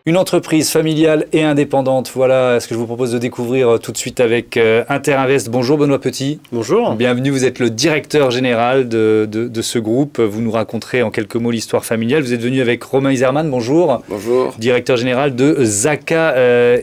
Une entreprise familiale et indépendante, voilà ce que je vous propose de découvrir tout de suite avec Interinvest. Bonjour Benoît Petit. Bonjour. Bienvenue, vous êtes le directeur général de ce groupe. Vous nous raconterez en quelques mots l'histoire familiale. Vous êtes venu avec Romain Iserman, bonjour. Bonjour. Directeur général de Zaka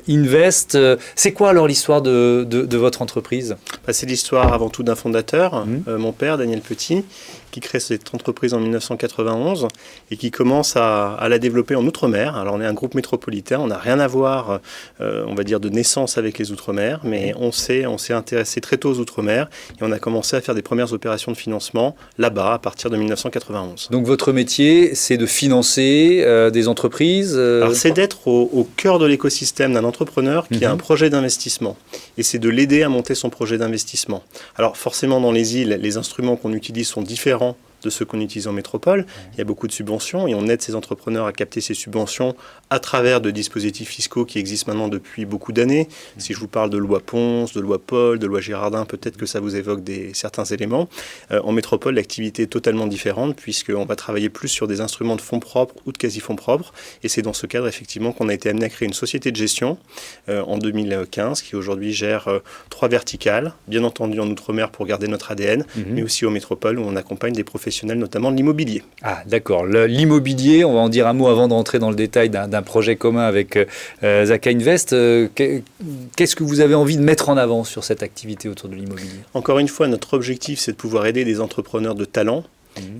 Invest. C'est quoi alors l'histoire de votre entreprise ? C'est l'histoire avant tout d'un fondateur, mon père Daniel Petit, qui crée cette entreprise en 1991 et qui commence à la développer en Outre-mer. Alors on est un groupe métropolitain, on n'a rien à voir, on va dire, de naissance avec les Outre-mer, mais on s'est intéressé très tôt aux Outre-mer et on a commencé à faire des premières opérations de financement là-bas à partir de 1991. Donc votre métier, c'est de financer des entreprises Alors c'est d'être au cœur de l'écosystème d'un entrepreneur qui a un projet d'investissement et c'est de l'aider à monter son projet d'investissement. Alors forcément dans les îles, les instruments qu'on utilise sont différents de ceux qu'on utilise en métropole. Il y a beaucoup de subventions et on aide ces entrepreneurs à capter ces subventions à travers de dispositifs fiscaux qui existent maintenant depuis beaucoup d'années. Si je vous parle de loi Ponce, de loi Paul, de loi Girardin, peut-être que ça vous évoque certains éléments. En métropole, l'activité est totalement différente puisqu'on va travailler plus sur des instruments de fonds propres ou de quasi-fonds propres. Et c'est dans ce cadre, effectivement, qu'on a été amené à créer une société de gestion en 2015 qui aujourd'hui gère 3 verticales, bien entendu en Outre-mer pour garder notre ADN, mais aussi aux métropoles où on accompagne des professionnels, notamment de l'immobilier. Ah, d'accord. L'immobilier, on va en dire un mot avant de rentrer dans le détail d'un projet commun avec Zaka Invest. Qu'est-ce que vous avez envie de mettre en avant sur cette activité autour de l'immobilier ? Encore une fois, notre objectif, c'est de pouvoir aider des entrepreneurs de talent.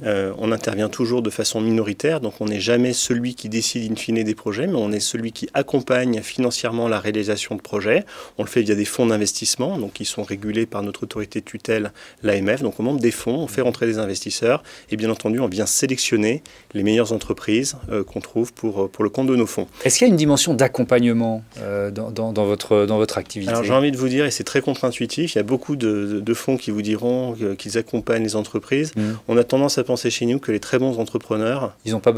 On intervient toujours de façon minoritaire, donc on n'est jamais celui qui décide in fine des projets, mais on est celui qui accompagne financièrement la réalisation de projets. On le fait via des fonds d'investissement, donc qui sont régulés par notre autorité de tutelle, l'AMF. Donc on monte des fonds, on fait rentrer des investisseurs, et bien entendu on vient sélectionner les meilleures entreprises qu'on trouve pour le compte de nos fonds. Est-ce qu'il y a une dimension d'accompagnement dans votre activité ? Alors j'ai envie de vous dire, et c'est très contre-intuitif, il y a beaucoup de fonds qui vous diront qu'ils accompagnent les entreprises. On a tendance à penser chez nous que les très bons entrepreneurs, ils n'ont pas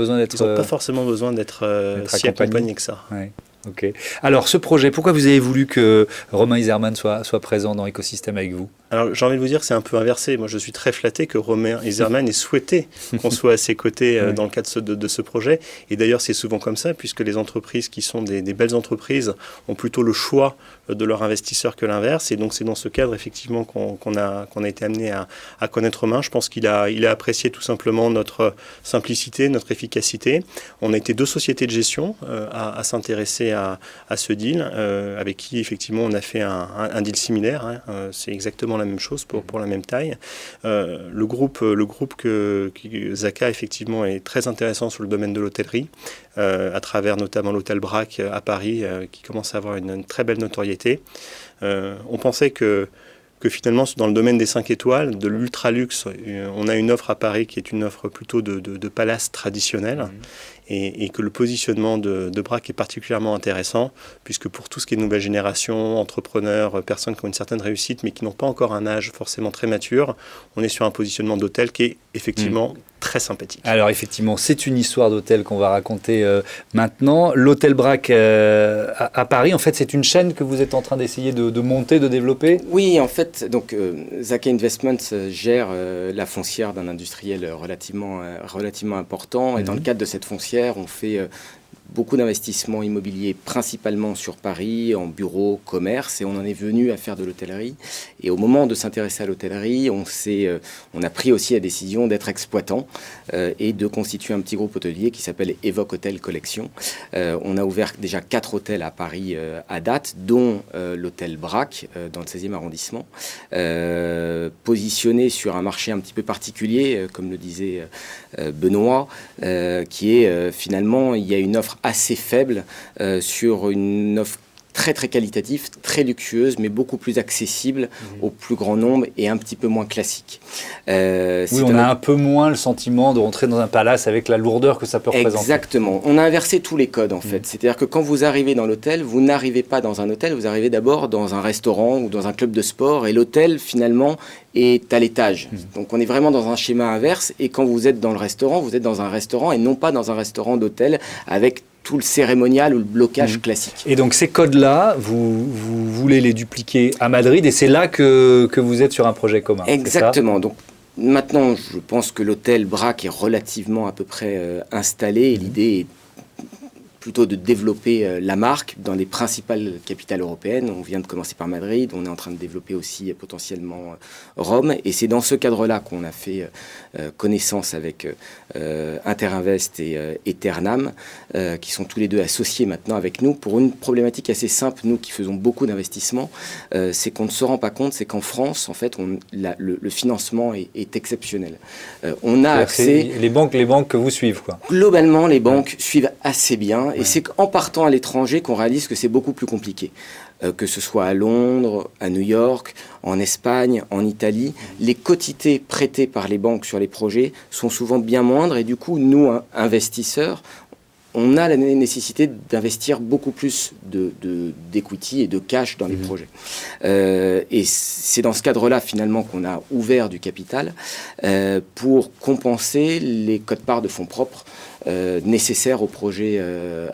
forcément besoin d'être si accompagnés que ça. Ouais. Ok. Alors ce projet, pourquoi vous avez voulu que Romain Iserman soit présent dans l'écosystème avec vous ? Alors j'ai envie de vous dire que c'est un peu inversé. Moi je suis très flatté que Romain Iserman ait souhaité qu'on soit à ses côtés dans le cadre de ce projet. Et d'ailleurs c'est souvent comme ça puisque les entreprises qui sont des belles entreprises ont plutôt le choix de leur investisseur que l'inverse. Et donc c'est dans ce cadre effectivement qu'on a été amené à connaître Romain. Je pense qu'il a apprécié tout simplement notre simplicité, notre efficacité. On a été 2 sociétés de gestion à s'intéresser à ce deal avec qui effectivement on a fait un deal similaire. C'est exactement la même chose pour la même taille. Le groupe que Zaka effectivement est très intéressant sur le domaine de l'hôtellerie, à travers notamment l'hôtel Braque à Paris qui commence à avoir une très belle notoriété. On pensait que finalement, dans le domaine des 5 étoiles, de l'ultra-luxe, on a une offre à Paris qui est une offre plutôt de palace traditionnel. Et que le positionnement de Braque est particulièrement intéressant, puisque pour tout ce qui est nouvelle génération, entrepreneurs, personnes qui ont une certaine réussite, mais qui n'ont pas encore un âge forcément très mature, on est sur un positionnement d'hôtel qui est effectivement très sympathique. Alors effectivement, c'est une histoire d'hôtel qu'on va raconter maintenant. L'hôtel Braque à Paris, en fait, c'est une chaîne que vous êtes en train d'essayer de monter, de développer ? Oui, en fait, donc Zaka Investments gère la foncière d'un industriel relativement important. Et dans le cadre de cette foncière, on fait beaucoup d'investissements immobiliers, principalement sur Paris, en bureaux, commerce, et on en est venu à faire de l'hôtellerie. Et au moment de s'intéresser à l'hôtellerie, on a pris aussi la décision d'être exploitant et de constituer un petit groupe hôtelier qui s'appelle Evoque Hôtel Collection. On a ouvert déjà 4 hôtels à Paris à date, dont l'hôtel Braque dans le 16e arrondissement, positionné sur un marché un petit peu particulier, comme le disait Benoît, qui est finalement, il y a une offre assez faible sur une offre très très qualitative, très luxueuse, mais beaucoup plus accessible au plus grand nombre et un petit peu moins classique. Oui, on a un peu moins le sentiment de rentrer dans un palace avec la lourdeur que ça peut représenter. Exactement. On a inversé tous les codes en fait. C'est-à-dire que quand vous arrivez dans l'hôtel, vous n'arrivez pas dans un hôtel, vous arrivez d'abord dans un restaurant ou dans un club de sport et l'hôtel finalement est à l'étage. Donc on est vraiment dans un schéma inverse et quand vous êtes dans le restaurant, vous êtes dans un restaurant et non pas dans un restaurant d'hôtel avec tout le cérémonial ou le blocage classique. Et donc ces codes-là, vous voulez les dupliquer à Madrid et c'est là que vous êtes sur un projet commun. Exactement. Donc maintenant, je pense que l'hôtel Braque est relativement à peu près installé et l'idée est plutôt de développer la marque dans les principales capitales européennes. On vient de commencer par Madrid, on est en train de développer aussi potentiellement Rome. Et c'est dans ce cadre-là qu'on a fait connaissance avec Interinvest et Ternam, qui sont tous les deux associés maintenant avec nous, pour une problématique assez simple, nous qui faisons beaucoup d'investissements, c'est qu'on ne se rend pas compte, c'est qu'en France, en fait, le financement est exceptionnel. On a accès... Les banques que vous suivent, quoi. Globalement, les banques suivent assez bien, et c'est qu'en partant à l'étranger qu'on réalise que c'est beaucoup plus compliqué. Que ce soit à Londres, à New York, en Espagne, en Italie, les quotités prêtées par les banques sur les projets sont souvent bien moindres, et du coup, nous, investisseurs, on a la nécessité d'investir beaucoup plus d'equity et de cash dans les projets. Et c'est dans ce cadre-là, finalement, qu'on a ouvert du capital pour compenser les quotes-parts de fonds propres nécessaires au projet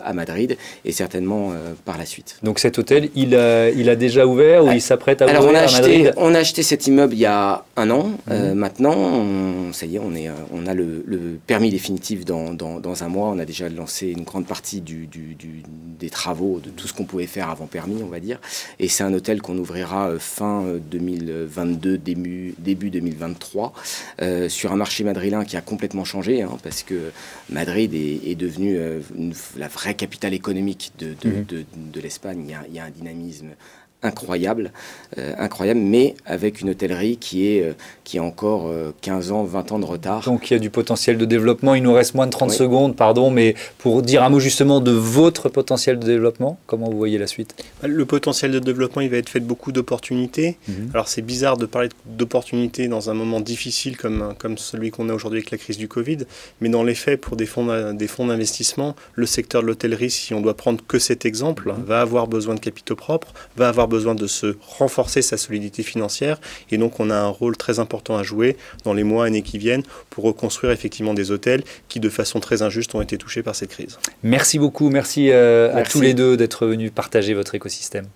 à Madrid et certainement par la suite. Donc cet hôtel, il a déjà ouvert ou il s'apprête à ouvrir à Madrid ? On a acheté cet immeuble il y a 1 an. Maintenant, ça y est, on a le permis définitif dans 1 mois. On a déjà lancé une grande partie des travaux, de tout ce qu'on pouvait faire avant permis, on va dire. Et c'est un hôtel qu'on ouvrira fin 2022, début 2023, sur un marché madrilène qui a complètement changé, parce que Madrid est devenue la vraie capitale économique de l'Espagne. Il y a un dynamisme incroyable, mais avec une hôtellerie qui a encore 15 ans, 20 ans de retard. Donc il y a du potentiel de développement. Il nous reste moins de 30 secondes, pardon, mais pour dire un mot justement de votre potentiel de développement, comment vous voyez la suite ? Le potentiel de développement, il va être fait de beaucoup d'opportunités. Alors c'est bizarre de parler d'opportunités dans un moment difficile comme celui qu'on a aujourd'hui avec la crise du Covid, mais dans les faits, pour des fonds d'investissement, le secteur de l'hôtellerie, si on doit prendre que cet exemple, va avoir besoin de capitaux propres, va avoir besoin de se renforcer sa solidité financière, et donc on a un rôle très important à jouer dans les mois, années qui viennent pour reconstruire effectivement des hôtels qui de façon très injuste ont été touchés par cette crise. Merci beaucoup, merci à tous les deux d'être venus partager votre écosystème.